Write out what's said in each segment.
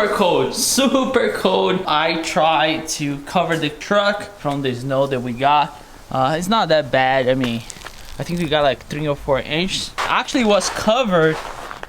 super cold, super cold. I tried to cover the truck from the snow that we got. It's not that bad. I mean, I think we got like 3 or 4 inches. Actually, it was covered,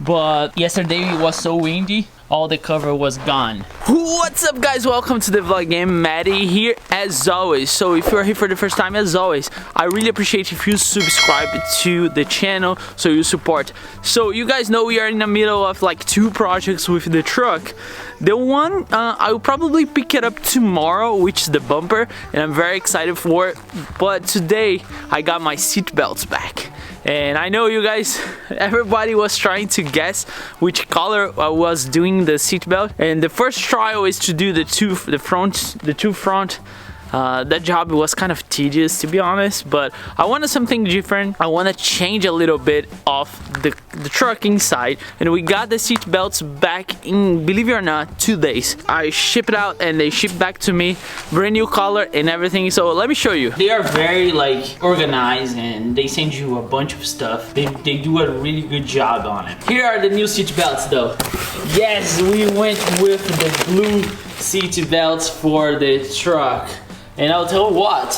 but yesterday it was so windy, all the cover was gone. What's up, guys? Welcome to the vlog game. Matty here as always. So if you're here for the first time, as always, I really appreciate if you subscribe to the channel so you support. So you guys know we are in the middle of like 2 projects with the truck. The one I will probably pick it up tomorrow, which is the bumper, and I'm very excited for it. But today I got my seat belts back. And I know you guys, everybody was trying to guess which color I was doing the seat belt. And the first trial is to do the two front. That job was kind of tedious, to be honest, but I wanted something different. I want to change a little bit of the truck inside, and we got the seat belts back in, believe it or not, 2 days. I shipped it out and they shipped back to me, brand new color and everything. So let me show you. They are very like organized and they send you a bunch of stuff. They do a really good job on it. Here are the new seat belts though. Yes, we went with the blue seat belts for the truck. And I'll tell you what,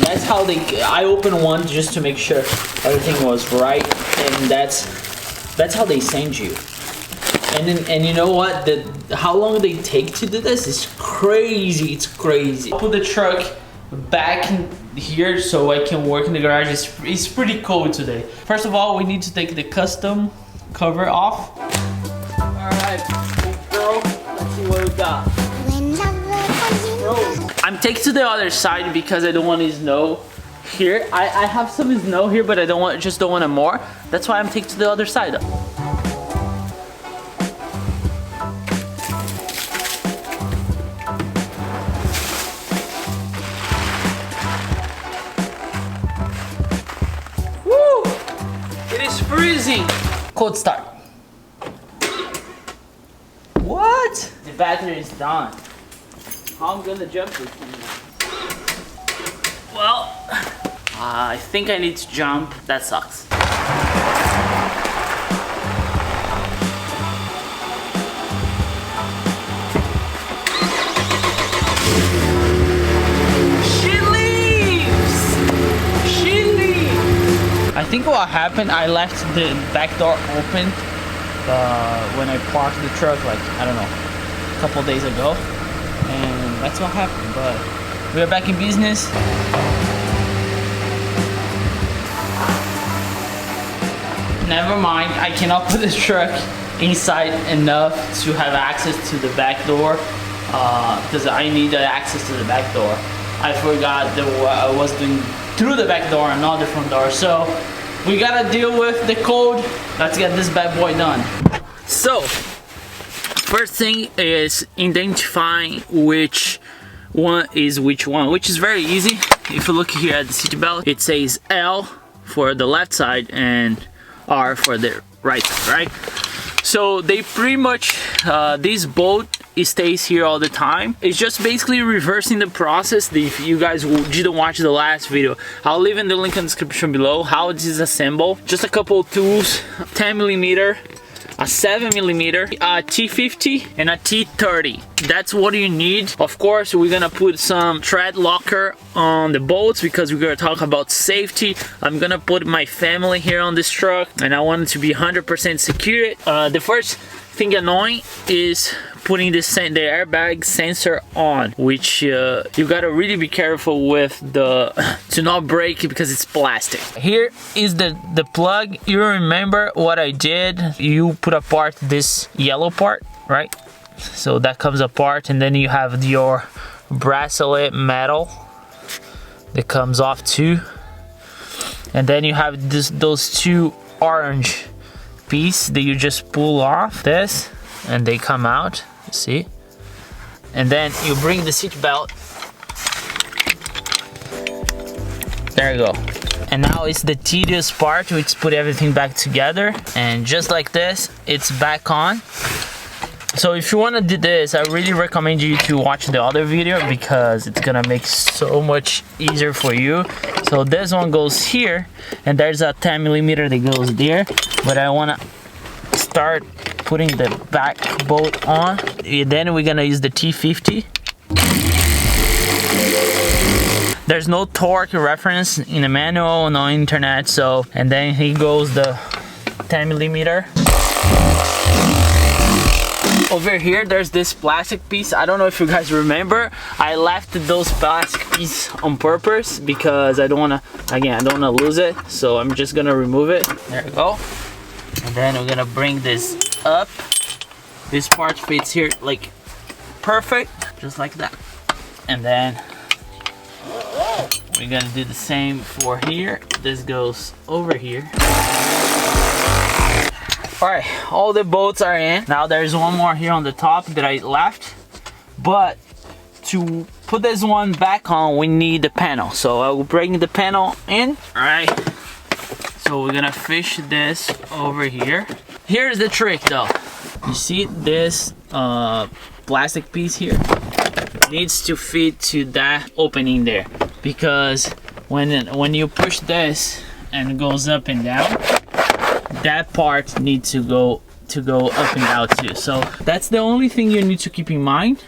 that's how I opened one just to make sure everything was right, and that's how they send you. And you know what, how long they take to do this is crazy. It's crazy. I'll put the truck back in here so I can work in the garage. It's pretty cold today. First of all, we need to take the custom cover off. Alright, girl, let's see what we got. I'm taking to the other side because I don't want his snow here. I have some snow here, but I just don't want it more. That's why I'm taking to the other side. Woo! It is freezing. Cold start. What? The battery is done. How I'm gonna jump this thing? Well, I think I need to jump. That sucks. She leaves! She leaves! I think what happened, I left the back door open when I parked the truck, like, I don't know, a couple days ago. And that's what happened, but we are back in business. Never mind, I cannot put the truck inside enough to have access to the back door because I need access to the back door. I forgot that I was doing through the back door and not the front door, so we gotta deal with the cold. Let's get this bad boy done. So first thing is identifying which one is which one, which is very easy. If you look here at the seat belt, it says L for the left side and R for the right side, right? So they pretty much, this bolt, it stays here all the time. It's just basically reversing the process. If you guys didn't watch the last video, I'll leave in the link in the description below how it is assembled. Just a couple of tools, 10mm, a 7mm, a T50 and a T30. That's what you need. Of course, we're gonna put some thread locker on the bolts because we're gonna talk about safety. I'm gonna put my family here on this truck and I want it to be 100% secure. The first thing annoying is putting the airbag sensor on, which you gotta really be careful with to not break it because it's plastic. Here is the plug. You remember what I did? You put apart this yellow part, right? So that comes apart, and then you have your bracelet metal that comes off too, and then you have those 2 orange pieces that you just pull off this and they come out, see? And then you bring the seat belt. There you go. And now it's the tedious part, which put everything back together, and just like this, it's back on. So if you want to do this, I really recommend you to watch the other video because it's gonna make so much easier for you. So this one goes here, and there's a 10mm that goes there, but I want to start putting the back bolt on. Then we're gonna use the T50. There's no torque reference in the manual, no internet, so, and then here goes the 10mm. Over here, there's this plastic piece. I don't know if you guys remember. I left those plastic pieces on purpose because I don't wanna, again, I don't wanna lose it. So I'm just gonna remove it. There we go. And then we're gonna bring this up. This part fits here like perfect, just like that. And then we're gonna do the same for here. This goes over here. Alright, all the bolts are in. Now there's one more here on the top that I left. But to put this one back on, we need the panel. So I will bring the panel in. Alright. So we're gonna fish this over here. Here's the trick though. You see this plastic piece here? Needs to fit to that opening there. Because when you push this and it goes up and down, that part needs to go up and out too. So that's the only thing you need to keep in mind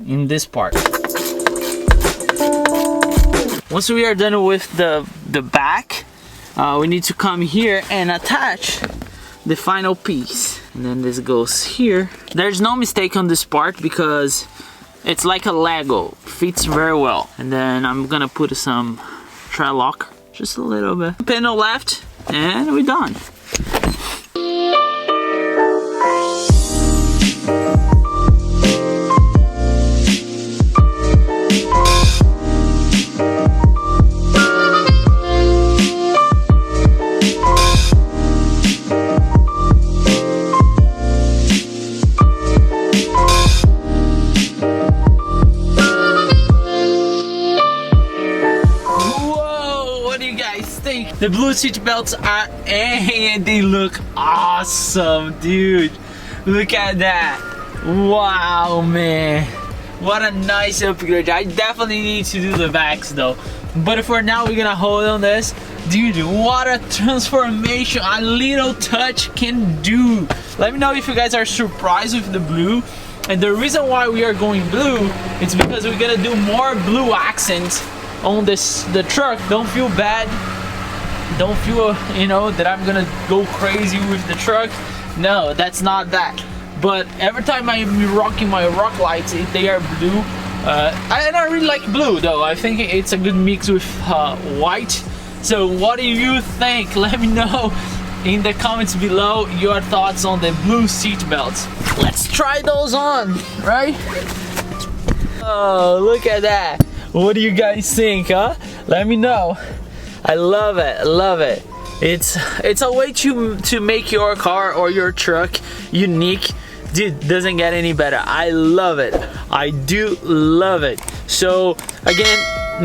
in this part. Once we are done with the back, we need to come here and attach the final piece. And then this goes here. There's no mistake on this part because it's like a Lego, fits very well. And then I'm gonna put some tri-lock, just a little bit. Panel left, and we're done. The blue seat belts are, and they look awesome, dude. Look at that. Wow, man. What a nice upgrade. I definitely need to do the backs though. But for now, we're gonna hold on this. Dude, what a transformation a little touch can do. Let me know if you guys are surprised with the blue. And the reason why we are going blue, it's because we're gonna do more blue accents on the truck. Don't feel bad. Don't feel, you know, that I'm gonna go crazy with the truck. No, that's not that. But every time I'm rocking my rock lights, they are blue. I don't really like blue though. I think it's a good mix with white. So what do you think? Let me know in the comments below your thoughts on the blue seat belts. Let's try those on, right? Oh, look at that. What do you guys think, huh? Let me know. I love it, I love it. It's a way to make your car or your truck unique. Dude, doesn't get any better. I love it. I do love it. So again,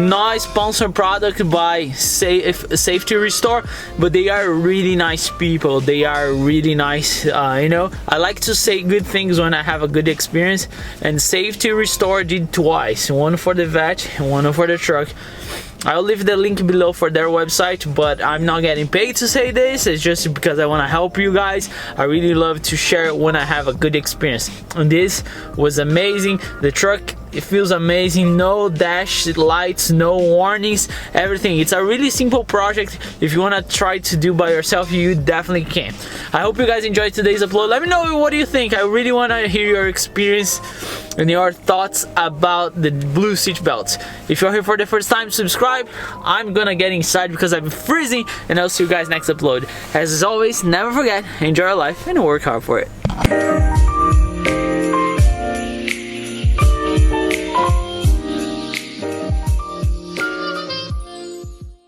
not a sponsored product by Safety Restore, but they are really nice people. They are really nice, you know. I like to say good things when I have a good experience, and Safety Restore did twice. One for the vet and one for the truck. I'll leave the link below for their website, but I'm not getting paid to say this. It's just because I want to help you guys. I really love to share it when I have a good experience. And this was amazing. The truck, it feels amazing. No dash lights, no warnings, everything. It's a really simple project. If you want to try to do by yourself, you definitely can. I hope you guys enjoyed today's upload. Let me know what do you think. I really want to hear your experience and your thoughts about the blue seat belts. If you're here for the first time, subscribe. I'm gonna get inside because I'm freezing, and I'll see you guys next upload. As always, never forget, enjoy your life and work hard for it.